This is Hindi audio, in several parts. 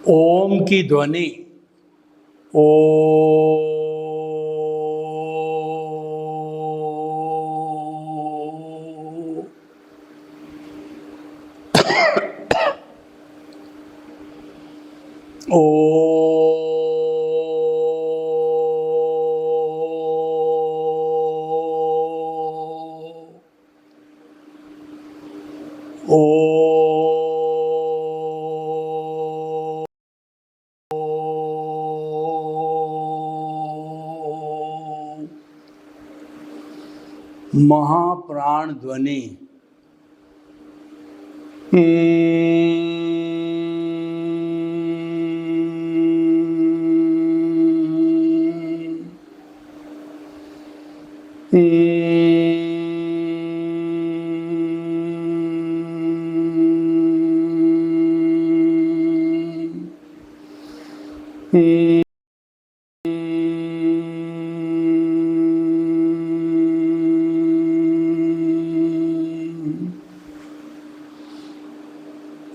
ओम की ध्वनि ओ ओ महाप्राण ध्वनि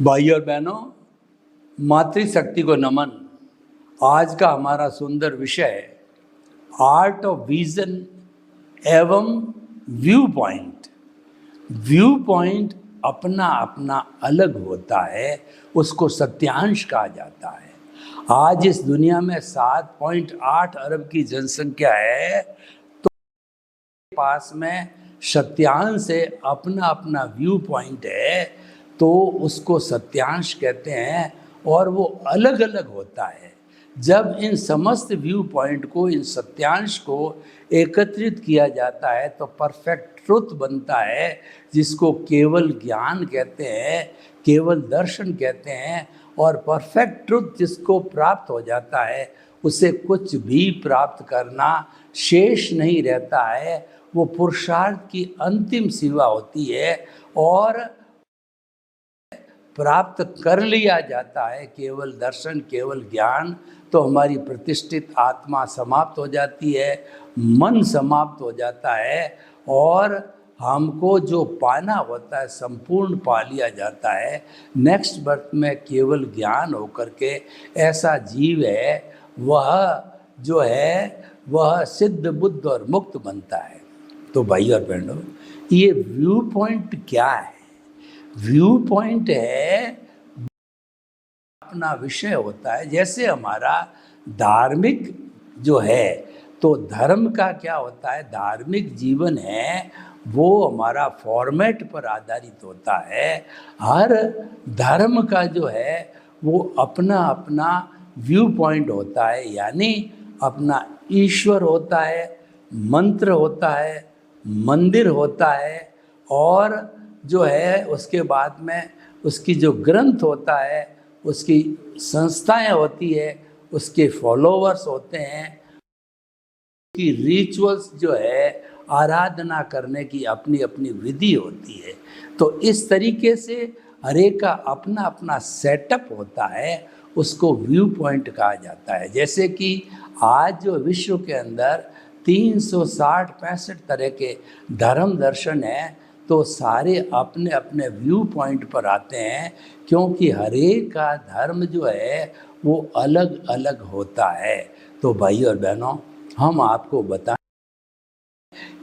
भाई और बहनों, मातृशक्ति को नमन। आज का हमारा सुंदर विषय आर्ट ऑफ विजन एवं व्यू पॉइंट। व्यू पॉइंट अपना अपना अलग होता है, उसको सत्यांश कहा जाता है। आज इस दुनिया में 7.8 अरब की जनसंख्या है, तो पास में सत्यांश से अपना अपना व्यू पॉइंट है, तो उसको सत्यांश कहते हैं और वो अलग अलग होता है। जब इन समस्त व्यू पॉइंट को, इन सत्यांश को एकत्रित किया जाता है तो परफेक्ट ट्रुथ बनता है, जिसको केवल ज्ञान कहते हैं, केवल दर्शन कहते हैं। और परफेक्ट ट्रुथ जिसको प्राप्त हो जाता है, उसे कुछ भी प्राप्त करना शेष नहीं रहता है। वो पुरुषार्थ की अंतिम सीमा होती है और प्राप्त कर लिया जाता है केवल दर्शन, केवल ज्ञान, तो हमारी प्रतिष्ठित आत्मा समाप्त हो जाती है, मन समाप्त हो जाता है और हमको जो पाना होता है संपूर्ण पा लिया जाता है। नेक्स्ट बर्थ में केवल ज्ञान होकर के ऐसा जीव है, वह जो है वह सिद्ध बुद्ध और मुक्त बनता है। तो भाई और बहनों, ये व्यू पॉइंट क्या है? व्यू पॉइंट है अपना विषय होता है। जैसे हमारा धार्मिक जो है, तो धर्म का क्या होता है? धार्मिक जीवन है वो हमारा फॉर्मेट पर आधारित होता है। हर धर्म का जो है वो अपना अपना व्यू पॉइंट होता है, यानी अपना ईश्वर होता है, मंत्र होता है, मंदिर होता है, और जो है उसके बाद में उसकी जो ग्रंथ होता है, उसकी संस्थाएं होती है, उसके फॉलोवर्स होते हैं, की रिचुअल्स जो है आराधना करने की अपनी अपनी विधि होती है। तो इस तरीके से हर एक का अपना अपना सेटअप होता है, उसको व्यू पॉइंट कहा जाता है। जैसे कि आज जो विश्व के अंदर 360-65 तरह के धर्म दर्शन हैं, तो सारे अपने अपने व्यू पॉइंट पर आते हैं, क्योंकि हर एक का धर्म जो है वो अलग अलग होता है। तो भाई और बहनों, हम आपको बताएं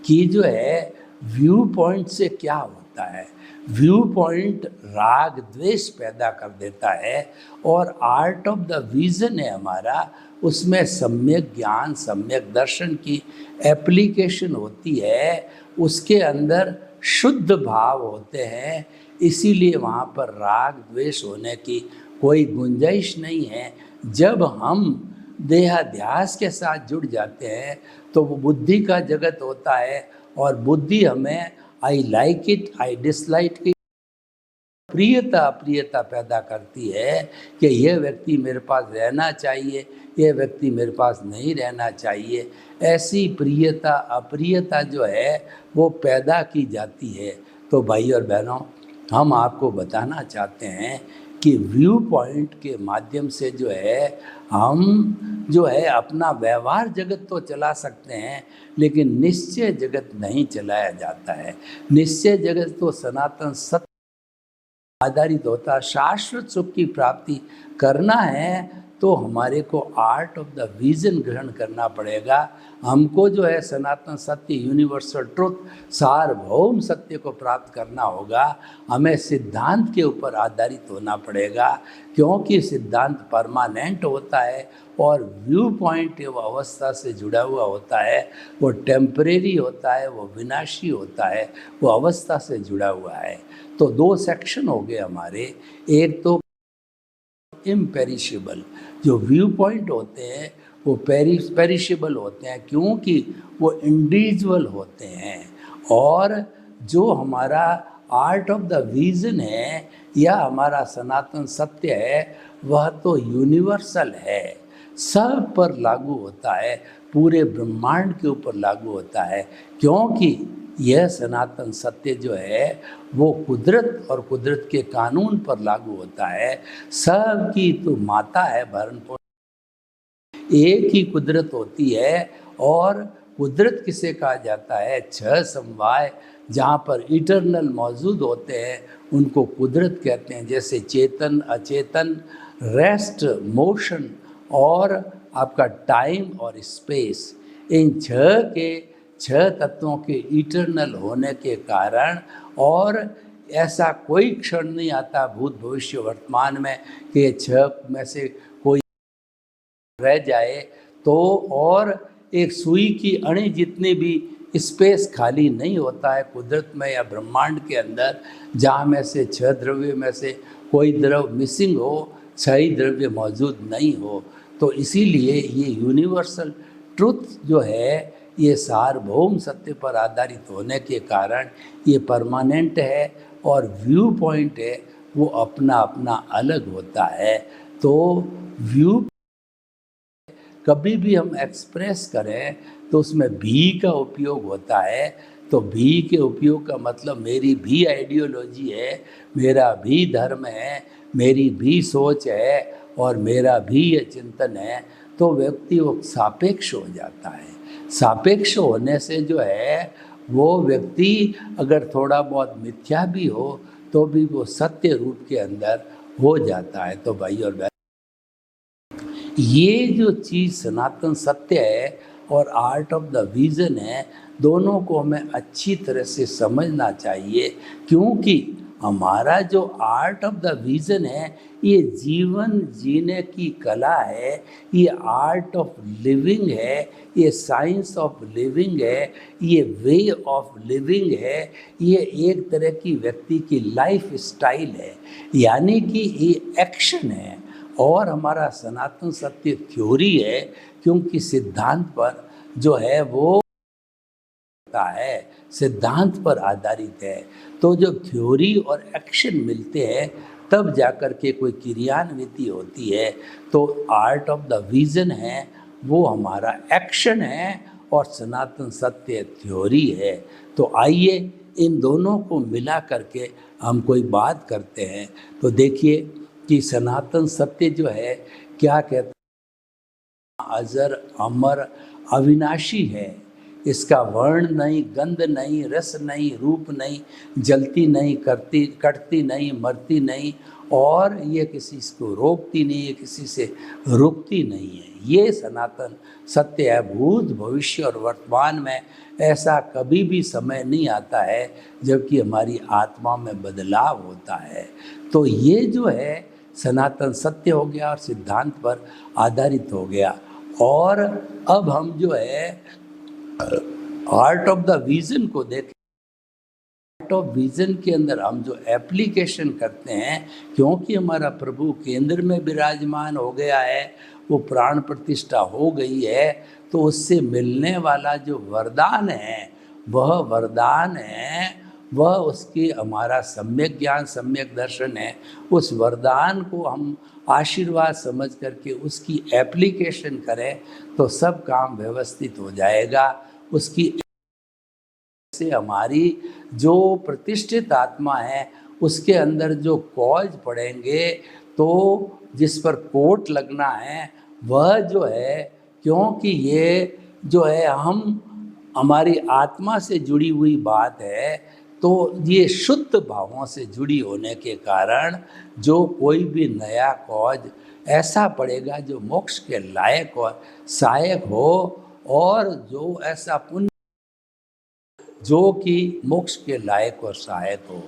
कि जो है व्यू पॉइंट से क्या होता है। व्यू पॉइंट राग द्वेष पैदा कर देता है, और आर्ट ऑफ द विजन है हमारा, उसमें सम्यक ज्ञान, सम्यक दर्शन की एप्लीकेशन होती है। उसके अंदर शुद्ध भाव होते हैं, इसीलिए वहाँ पर राग द्वेष होने की कोई गुंजाइश नहीं है। जब हम देहाध्यास के साथ जुड़ जाते हैं तो वो बुद्धि का जगत होता है, और बुद्धि हमें I like it, I dislike की प्रियता अप्रियता पैदा करती है कि यह व्यक्ति मेरे पास रहना चाहिए, यह व्यक्ति मेरे पास नहीं रहना चाहिए। ऐसी प्रियता अप्रियता जो है वो पैदा की जाती है। तो भाई और बहनों, हम आपको बताना चाहते हैं कि व्यू पॉइंट के माध्यम से जो है हम जो है अपना व्यवहार जगत तो चला सकते हैं, लेकिन निश्चय जगत नहीं चलाया जाता है। निश्चय जगत तो सनातन सत्य आधारित होता है। शाश्वत सुख की प्राप्ति करना है तो हमारे को आर्ट ऑफ द विजन ग्रहण करना पड़ेगा। हमको जो है सनातन सत्य, यूनिवर्सल ट्रुथ, सार्वभौम सत्य को प्राप्त करना होगा। हमें सिद्धांत के ऊपर आधारित होना पड़ेगा, क्योंकि सिद्धांत परमानेंट होता है और व्यू पॉइंट वो अवस्था से जुड़ा हुआ होता है, वो टेम्परेरी होता है, वो विनाशी होता है, वो अवस्था से जुड़ा हुआ है। तो दो सेक्शन हो गए हमारे। एक तो इम्पेरिशेबल, जो व्यू पॉइंट होते हैं वो पेरिशेबल होते हैं, क्योंकि वो इंडिविजुअल होते हैं। और जो हमारा आर्ट ऑफ द विजन है या हमारा सनातन सत्य है, वह तो यूनिवर्सल है, सब पर लागू होता है, पूरे ब्रह्मांड के ऊपर लागू होता है। क्योंकि यह सनातन सत्य जो है वो कुदरत और कुदरत के कानून पर लागू होता है। सबकी तो माता है भरण पोषण, एक ही कुदरत होती है। और कुदरत किसे कहा जाता है? छह समवाय जहाँ पर इटरनल मौजूद होते हैं उनको कुदरत कहते हैं। जैसे चेतन, अचेतन, रेस्ट, मोशन और आपका टाइम और स्पेस, इन छह तत्वों के इटरनल होने के कारण, और ऐसा कोई क्षण नहीं आता भूत भविष्य वर्तमान में कि ये छह में से कोई रह जाए तो, और एक सुई की अणी जितनी भी स्पेस खाली नहीं होता है कुदरत में या ब्रह्मांड के अंदर, जहाँ में से छह द्रव्य में से कोई द्रव्य मिसिंग हो, छह ही द्रव्य मौजूद नहीं हो। तो इसीलिए ये यूनिवर्सल ट्रुथ जो है, ये सार्वभौम सत्य पर आधारित होने के कारण ये परमानेंट है, और व्यू पॉइंट है वो अपना अपना अलग होता है। तो व्यू कभी भी हम एक्सप्रेस करें तो उसमें भी का उपयोग होता है। तो भी के उपयोग का मतलब मेरी भी आइडियोलॉजी है, मेरा भी धर्म है, मेरी भी सोच है और मेरा भी ये चिंतन है। तो व्यक्ति वो सापेक्ष हो जाता है। सापेक्ष होने से जो है वो व्यक्ति अगर थोड़ा बहुत मिथ्या भी हो तो भी वो सत्य रूप के अंदर हो जाता है। तो भाई और बहन, ये जो चीज़ सनातन सत्य है और आर्ट ऑफ द विजन है, दोनों को हमें अच्छी तरह से समझना चाहिए। क्योंकि हमारा जो आर्ट ऑफ द विजन है ये जीवन जीने की कला है, ये आर्ट ऑफ लिविंग है, ये साइंस ऑफ लिविंग है, ये वे ऑफ लिविंग है, ये एक तरह की व्यक्ति की लाइफ स्टाइल है, यानी कि ये एक्शन है। और हमारा सनातन सत्य थ्योरी है, क्योंकि सिद्धांत पर जो है वो है, सिद्धांत पर आधारित है। तो जब थ्योरी और एक्शन मिलते हैं तब जाकर के कोई क्रियान्विति होती है। तो आर्ट ऑफ द विजन है वो हमारा एक्शन है और सनातन सत्य थ्योरी है। तो आइए इन दोनों को मिला करके हम कोई बात करते हैं। तो देखिए कि सनातन सत्य जो है क्या कहता है, अजर अमर अविनाशी है। इसका वर्ण नहीं, गंध नहीं, रस नहीं, रूप नहीं, जलती नहीं, कटती नहीं, मरती नहीं, और ये किसी को रोकती नहीं है, किसी से रुकती नहीं है। ये सनातन सत्य है। भूत भविष्य और वर्तमान में ऐसा कभी भी समय नहीं आता है जबकि हमारी आत्मा में बदलाव होता है। तो ये जो है सनातन सत्य हो गया और सिद्धांत पर आधारित हो गया। और अब हम जो है आर्ट ऑफ द विजन को देखें। आर्ट ऑफ विजन के अंदर हम जो एप्लीकेशन करते हैं, क्योंकि हमारा प्रभु केंद्र में विराजमान हो गया है, वो प्राण प्रतिष्ठा हो गई है, तो उससे मिलने वाला जो वरदान है वह वरदान है, वह उसकी हमारा सम्यक ज्ञान, सम्यक दर्शन है। उस वरदान को हम आशीर्वाद समझ करके उसकी एप्लीकेशन करें तो सब काम व्यवस्थित हो जाएगा। उसकी से हमारी जो प्रतिष्ठित आत्मा है उसके अंदर जो कॉज पड़ेंगे, तो जिस पर कोट लगना है वह जो है, क्योंकि ये जो है हम हमारी आत्मा से जुड़ी हुई बात है, तो ये शुद्ध भावों से जुड़ी होने के कारण जो कोई भी नया कॉज ऐसा पड़ेगा जो मोक्ष के लायक और सहायक हो, और जो ऐसा पुण्य जो कि मोक्ष के लायक और सहायक हो।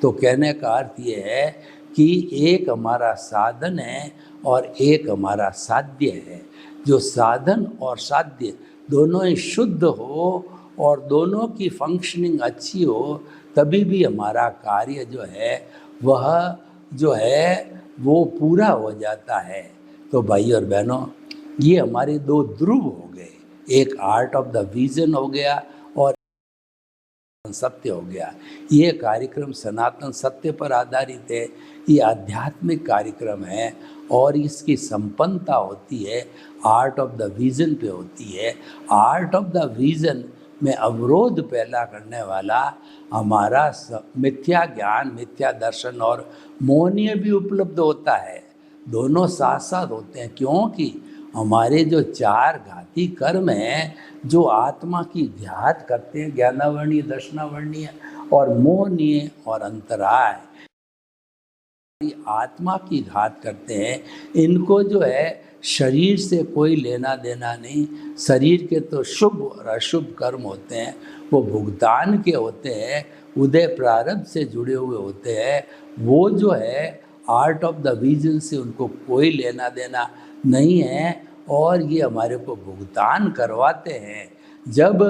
तो कहने का अर्थ ये है कि एक हमारा साधन है और एक हमारा साध्य है। जो साधन और साध्य दोनों ही शुद्ध हो और दोनों की फंक्शनिंग अच्छी हो, तभी भी हमारा कार्य जो है वह जो है वो पूरा हो जाता है। तो भाई और बहनों, ये हमारे दो ध्रुव हो गए, एक आर्ट ऑफ द विजन हो गया और सत्य हो गया। ये कार्यक्रम सनातन सत्य पर आधारित है, ये आध्यात्मिक कार्यक्रम है और इसकी संपन्नता होती है आर्ट ऑफ द विजन पे होती है। आर्ट ऑफ द विजन में अवरोध पैदा करने वाला हमारा मिथ्या ज्ञान, मिथ्या दर्शन और मोहनीय भी उपलब्ध होता है। दोनों साथ साथ होते हैं, क्योंकि हमारे जो चार घाती कर्म हैं जो आत्मा की घात करते हैं, ज्ञानावर्णीय, दर्शनावर्णीय और मोहनीय और अंतराय, आत्मा की घात करते हैं। इनको जो है शरीर से कोई लेना देना नहीं। शरीर के तो शुभ और अशुभ कर्म होते हैं, वो भुगतान के होते हैं, उदय प्रारब्ध से जुड़े हुए होते हैं। वो जो है आर्ट ऑफ द विजन से उनको कोई लेना देना नहीं है और ये हमारे को भुगतान करवाते हैं। जब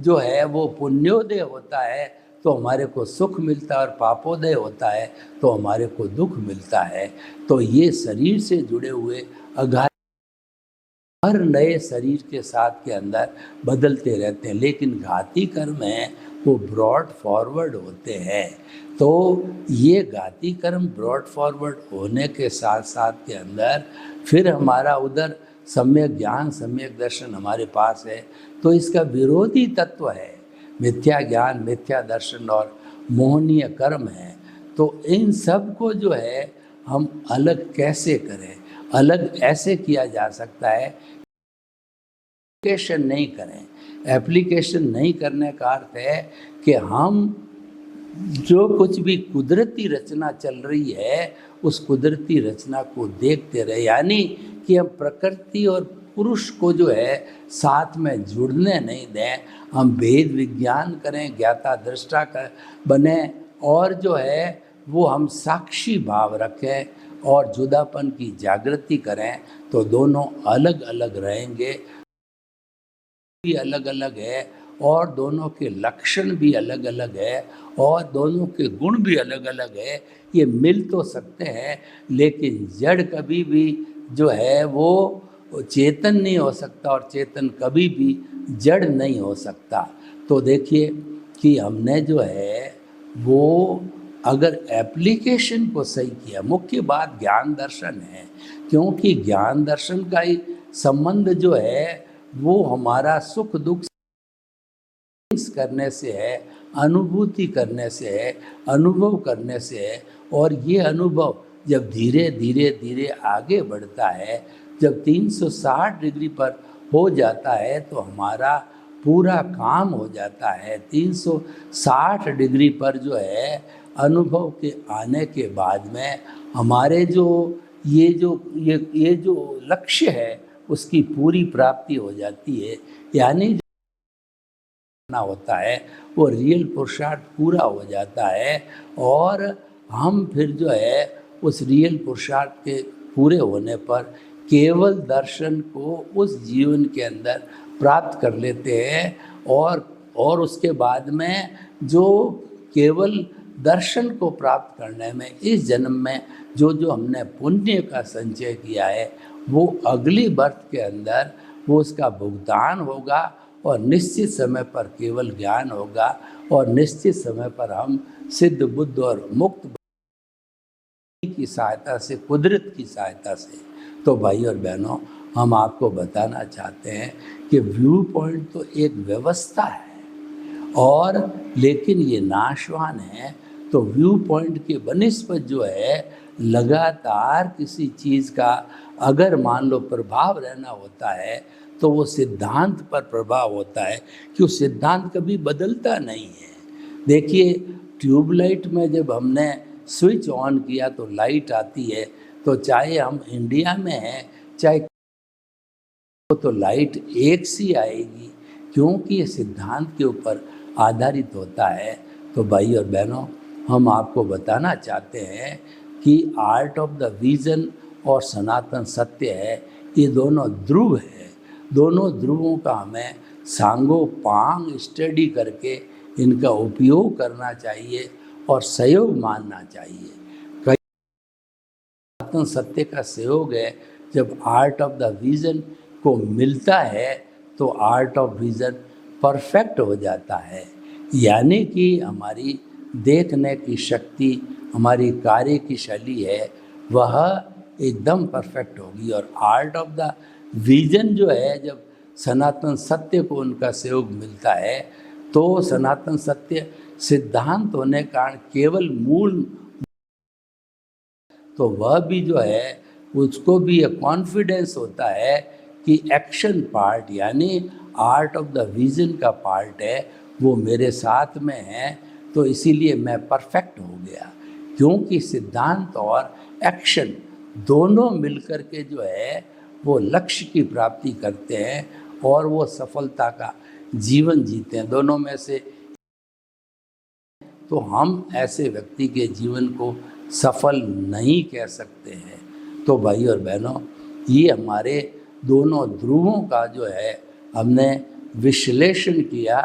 जो है वो पुण्योदय होता है तो हमारे को सुख मिलता है और पापोदय होता है तो हमारे को दुख मिलता है। तो ये शरीर से जुड़े हुए अघात हर नए शरीर के साथ के अंदर बदलते रहते हैं, लेकिन घाती कर्म हैं वो ब्रॉड फॉरवर्ड होते हैं। तो ये घाती कर्म ब्रॉड फॉरवर्ड होने के साथ साथ के अंदर फिर हमारा उधर सम्यक ज्ञान, सम्यक दर्शन हमारे पास है, तो इसका विरोधी तत्व है मिथ्या ज्ञान, मिथ्या दर्शन और मोहनीय कर्म है। तो इन सब को जो है हम अलग कैसे करें? अलग ऐसे किया जा सकता है, एप्लीकेशन नहीं करें। एप्लीकेशन नहीं करने का अर्थ है कि हम जो कुछ भी कुदरती रचना चल रही है उस कुदरती रचना को देखते रहे, यानी कि हम प्रकृति और पुरुष को जो है साथ में जुड़ने नहीं दें। हम वेद विज्ञान करें, ज्ञाता दृष्टा कर बने और जो है वो हम साक्षी भाव रखें और जुदापन की जागृति करें, तो दोनों अलग अलग रहेंगे, भी अलग अलग है और दोनों के लक्षण भी अलग अलग है और दोनों के गुण भी अलग अलग है। ये मिल तो सकते हैं लेकिन जड़ कभी भी जो है वो चेतन नहीं हो सकता और चेतन कभी भी जड़ नहीं हो सकता। तो देखिए कि हमने जो है वो अगर एप्लीकेशन को सही किया, मुख्य बात ज्ञान दर्शन है, क्योंकि ज्ञान दर्शन का ही संबंध जो है वो हमारा सुख दुख करने से है, अनुभूति करने से है, अनुभव करने से है। और ये अनुभव जब धीरे धीरे धीरे आगे बढ़ता है, जब 360 डिग्री पर हो जाता है तो हमारा पूरा काम हो जाता है। 360 डिग्री पर जो है अनुभव के आने के बाद में हमारे जो ये जो लक्ष्य है उसकी पूरी प्राप्ति हो जाती है, यानी जो होता है वो रियल पुरुषार्थ पूरा हो जाता है और हम फिर जो है उस रियल पुरुषार्थ के पूरे होने पर केवल दर्शन को उस जीवन के अंदर प्राप्त कर लेते हैं और उसके बाद में जो केवल दर्शन को प्राप्त करने में इस जन्म में जो जो हमने पुण्य का संचय किया है वो अगली बर्थ के अंदर वो उसका भुगतान होगा और निश्चित समय पर केवल ज्ञान होगा और निश्चित समय पर हम सिद्ध बुद्ध और मुक्त की सहायता से, कुदरत की सहायता से। तो भाई और बहनों, हम आपको बताना चाहते हैं कि व्यू पॉइंट तो एक व्यवस्था है और लेकिन ये नाशवान है। तो व्यू पॉइंट के बनिस्बत जो है लगातार किसी चीज़ का अगर मान लो प्रभाव रहना होता है तो वो सिद्धांत पर प्रभाव होता है कि वो सिद्धांत कभी बदलता नहीं है। देखिए ट्यूबलाइट में जब हमने स्विच ऑन किया तो लाइट आती है, तो चाहे हम इंडिया में हैं चाहे तो लाइट एक सी आएगी, क्योंकि ये सिद्धांत के ऊपर आधारित होता है। तो भाई और बहनों, हम आपको बताना चाहते हैं कि आर्ट ऑफ द विजन और सनातन सत्य है, ये दोनों ध्रुव है। दोनों ध्रुवों का हमें सांगो पांग स्टडी करके इनका उपयोग करना चाहिए और सहयोग मानना चाहिए। कई सनातन सत्य का सहयोग है, जब आर्ट ऑफ द विजन को मिलता है तो आर्ट ऑफ विजन परफेक्ट हो जाता है, यानी कि हमारी देखने की शक्ति, हमारी कार्य की शैली है, वह एकदम परफेक्ट होगी। और आर्ट ऑफ द विजन जो है, जब सनातन सत्य को उनका सहयोग मिलता है तो सनातन सत्य सिद्धांत होने के कारण केवल मूल, तो वह भी जो है उसको भी ये कॉन्फिडेंस होता है कि एक्शन पार्ट यानी आर्ट ऑफ द विजन का पार्ट है वो मेरे साथ में है, तो इसीलिए मैं परफेक्ट हो गया। क्योंकि सिद्धांत और एक्शन दोनों मिलकर के जो है वो लक्ष्य की प्राप्ति करते हैं और वो सफलता का जीवन जीते हैं। दोनों में से तो हम ऐसे व्यक्ति के जीवन को सफल नहीं कह सकते हैं। तो भाई और बहनों, ये हमारे दोनों ध्रुवों का जो है हमने विश्लेषण किया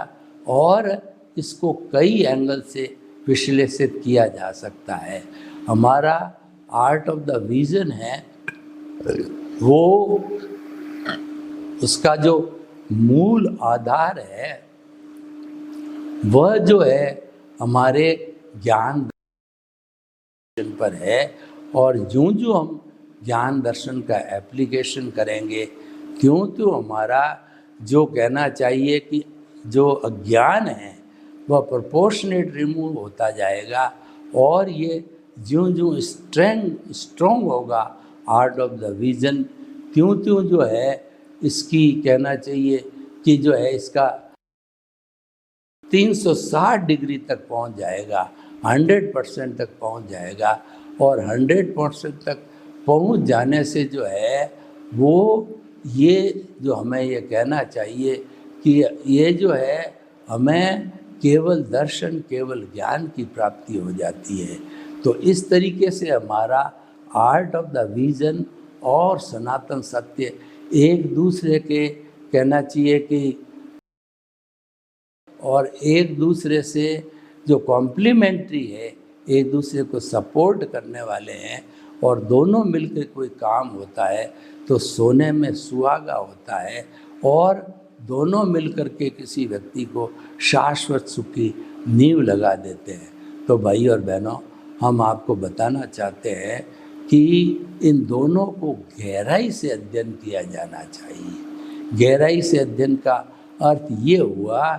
और इसको कई एंगल से विश्लेषित किया जा सकता है। हमारा आर्ट ऑफ द विजन है, वो उसका जो मूल आधार है वह जो है हमारे ज्ञान दर्शन पर है। और जो जो हम ज्ञान दर्शन का एप्लीकेशन करेंगे, क्यों तो हमारा जो कहना चाहिए कि जो अज्ञान है वह प्रोपोर्शनेट रिमूव होता जाएगा। और ये ज्यों ज्यों स्ट्रॉन्ग होगा आर्ट ऑफ द विजन, त्यों त्यों जो है इसकी कहना चाहिए कि जो है इसका 360 डिग्री तक पहुंच जाएगा, 100% तक पहुंच जाएगा। और 100% तक पहुंच जाने से जो है वो ये जो हमें ये कहना चाहिए कि ये जो है हमें केवल दर्शन, केवल ज्ञान की प्राप्ति हो जाती है। तो इस तरीके से हमारा आर्ट ऑफ द विजन और सनातन सत्य एक दूसरे के कहना चाहिए कि और एक दूसरे से जो कॉम्प्लीमेंट्री है, एक दूसरे को सपोर्ट करने वाले हैं। और दोनों मिलकर कोई काम होता है तो सोने में सुहागा होता है, और दोनों मिलकर के किसी व्यक्ति को शाश्वत सुख की नींव लगा देते हैं। तो भाई और बहनों, हम आपको बताना चाहते हैं कि इन दोनों को गहराई से अध्ययन किया जाना चाहिए। गहराई से अध्ययन का अर्थ ये हुआ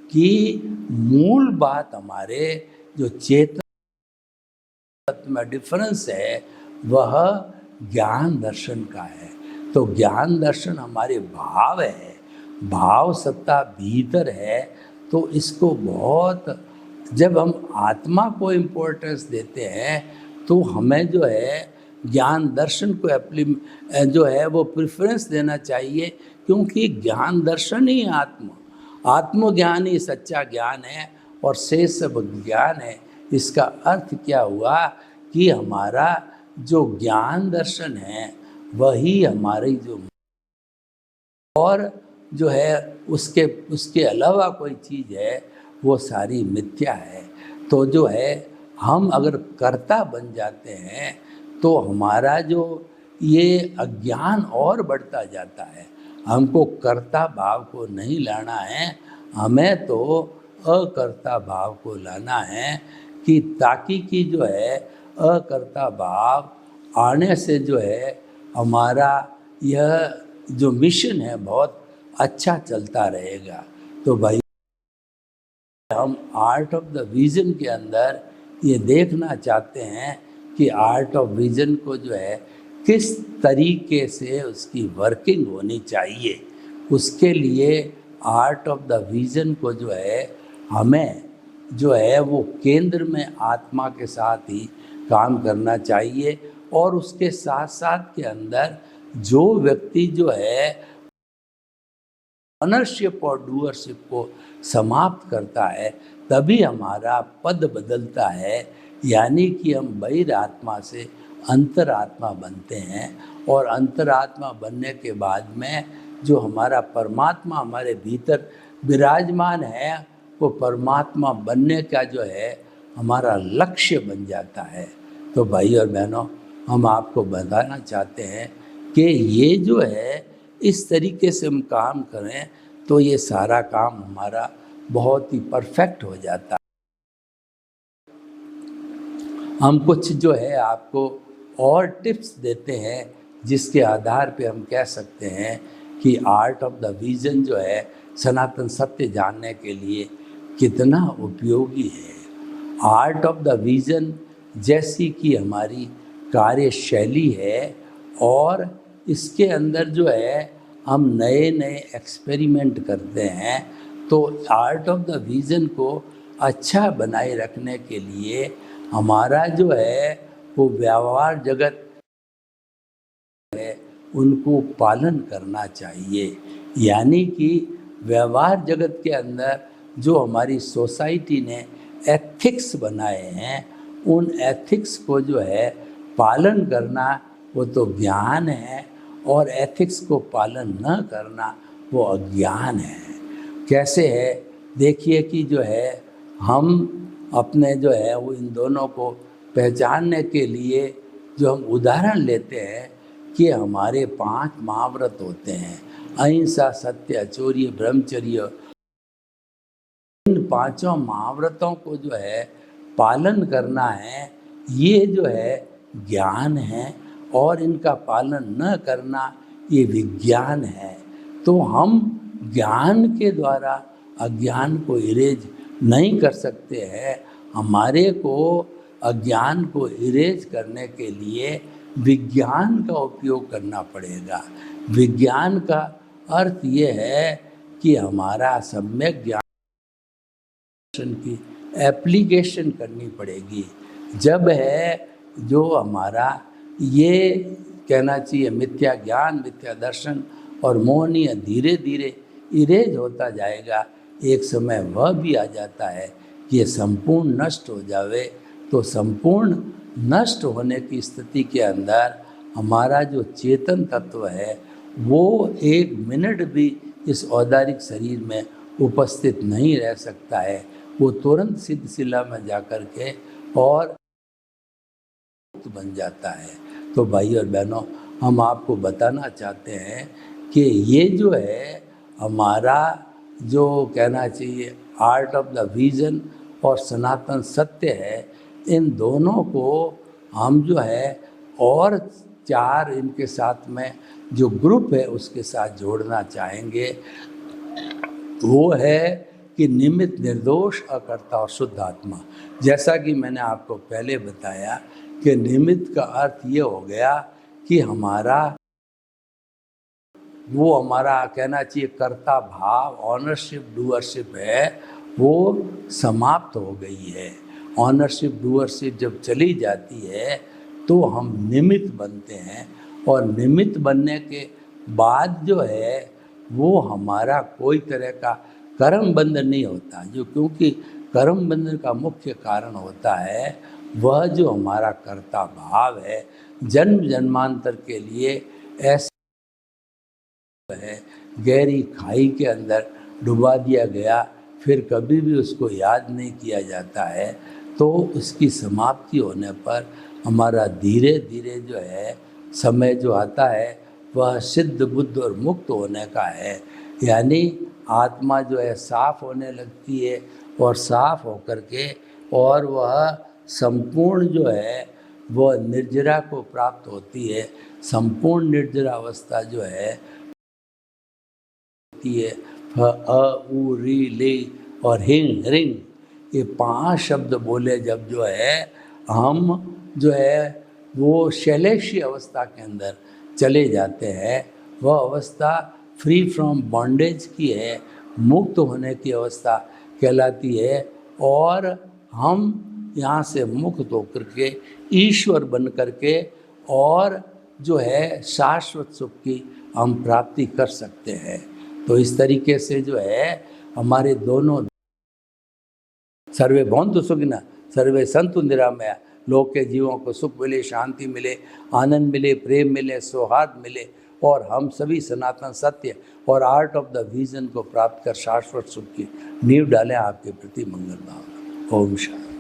कि मूल बात हमारे जो चेतन में डिफरेंस है वह ज्ञान दर्शन का है। तो ज्ञान दर्शन हमारे भाव है, भाव सत्ता भीतर है। तो इसको बहुत, जब हम आत्मा को इम्पोर्टेंस देते हैं तो हमें जो है ज्ञान दर्शन को जो है वो प्रेफरेंस देना चाहिए, क्योंकि ज्ञान दर्शन ही आत्मज्ञान ही सच्चा ज्ञान है और शेष सब ज्ञान है। इसका अर्थ क्या हुआ कि हमारा जो ज्ञान दर्शन है वही हमारी जो और जो है उसके अलावा कोई चीज़ है वो सारी मिथ्या है। तो जो है हम अगर कर्ता बन जाते हैं तो हमारा जो ये अज्ञान और बढ़ता जाता है। हमको कर्ता भाव को नहीं लाना है, हमें तो अकर्ता भाव को लाना है, कि ताकि कि जो है अकर्ता भाव आने से जो है हमारा यह जो मिशन है बहुत अच्छा चलता रहेगा। तो भाई हम आर्ट ऑफ द विजन के अंदर ये देखना चाहते हैं कि आर्ट ऑफ विजन को जो है किस तरीके से उसकी वर्किंग होनी चाहिए। उसके लिए आर्ट ऑफ द विजन को जो है हमें जो है वो केंद्र में आत्मा के साथ ही काम करना चाहिए। और उसके साथ साथ के अंदर जो व्यक्ति जो है ऑनरशिप और डूअरशिप को समाप्त करता है, तभी हमारा पद बदलता है, यानी कि हम बहिरात्मा से अंतरात्मा बनते हैं। और अंतरात्मा बनने के बाद में जो हमारा परमात्मा हमारे भीतर विराजमान है, वो परमात्मा बनने का जो है हमारा लक्ष्य बन जाता है। तो भाई और बहनों, हम आपको बताना चाहते हैं कि ये जो है इस तरीके से हम काम करें तो ये सारा काम हमारा बहुत ही परफेक्ट हो जाता है। हम कुछ जो है आपको और टिप्स देते हैं जिसके आधार पे हम कह सकते हैं कि आर्ट ऑफ द विजन जो है सनातन सत्य जानने के लिए कितना उपयोगी है। आर्ट ऑफ द विजन जैसी कि हमारी कार्यशैली है और इसके अंदर जो है हम नए नए एक्सपेरिमेंट करते हैं, तो आर्ट ऑफ द विजन को अच्छा बनाए रखने के लिए हमारा जो है वो व्यवहार जगत है उनको पालन करना चाहिए। यानी कि व्यवहार जगत के अंदर जो हमारी सोसाइटी ने एथिक्स बनाए हैं, उन एथिक्स को जो है पालन करना वो तो ज्ञान है, और एथिक्स को पालन न करना वो अज्ञान है। कैसे है, देखिए कि जो है हम अपने जो है वो इन दोनों को पहचानने के लिए जो हम उदाहरण लेते हैं कि हमारे 5 महाव्रत होते हैं, अहिंसा, सत्य, अचौर्य, ब्रह्मचर्य। इन 5 महाव्रतों को जो है पालन करना है, ये जो है ज्ञान है, और इनका पालन न करना ये विज्ञान है। तो हम ज्ञान के द्वारा अज्ञान को इरेज नहीं कर सकते हैं। हमारे को अज्ञान को इरेज करने के लिए विज्ञान का उपयोग करना पड़ेगा। विज्ञान का अर्थ ये है कि हमारा सम्यक ज्ञान की एप्लीकेशन करनी पड़ेगी। जब है जो हमारा ये कहना चाहिए मिथ्या ज्ञान, मिथ्या दर्शन और मोहनीय धीरे धीरे इरेज होता जाएगा, एक समय वह भी आ जाता है कि ये संपूर्ण नष्ट हो जावे। तो संपूर्ण नष्ट होने की स्थिति के अंदर हमारा जो चेतन तत्व है वो 1 मिनट भी इस औदारिक शरीर में उपस्थित नहीं रह सकता है। वो तुरंत सिद्ध शिला में जाकर के और बन जाता है। तो भाई और बहनों, हम आपको बताना चाहते हैं कि ये जो है हमारा जो कहना चाहिए आर्ट ऑफ द विजन और सनातन सत्य है, इन दोनों को हम जो है और 4 इनके साथ में जो ग्रुप है उसके साथ जोड़ना चाहेंगे। वो है कि निमित्त, निर्दोष, अकर्ता और शुद्ध आत्मा। जैसा कि मैंने आपको पहले बताया कि निमित्त का अर्थ ये हो गया कि हमारा वो हमारा कहना चाहिए कर्ता भाव, ऑनरशिप, डूअरशिप है, वो समाप्त हो गई है। ऑनरशिप, डूअरशिप जब चली जाती है तो हम निमित्त बनते हैं, और निमित्त बनने के बाद जो है वो हमारा कोई तरह का कर्म बंधन नहीं होता। जो क्योंकि कर्म बंधन का मुख्य कारण होता है वह जो हमारा कर्ता भाव है, जन्म जन्मांतर के लिए ऐसे है गहरी खाई के अंदर डुबा दिया गया, फिर कभी भी उसको याद नहीं किया जाता है। तो उसकी समाप्ति होने पर हमारा धीरे धीरे जो है समय जो आता है वह सिद्ध, बुद्ध और मुक्त होने का है। यानी आत्मा जो है साफ होने लगती है, और साफ होकर के और वह संपूर्ण जो है वह निर्जरा को प्राप्त होती है। संपूर्ण निर्जरा अवस्था जो है फ, अ, उ, री, ले और हिंग, रिंग, ये 5 शब्द बोले जब जो है हम जो है वो शैलेशी अवस्था के अंदर चले जाते हैं। वह अवस्था फ्री फ्रॉम बॉन्डेज की है, मुक्त होने की अवस्था कहलाती है। और हम यहाँ से मुक्त होकर के ईश्वर बन करके और जो है शाश्वत सुख की हम प्राप्ति कर सकते हैं। तो इस तरीके से जो है हमारे दोनों सर्वे भवन्तु सुखिनः सर्वे सन्तु निरामया, लोक के जीवों को सुख मिले, शांति मिले, आनंद मिले, प्रेम मिले, सौहार्द मिले और हम सभी सनातन सत्य और आर्ट ऑफ द विजन को प्राप्त कर शाश्वत सुख की नींव डालें। आपके प्रति मंगल भावना। ओम शांति।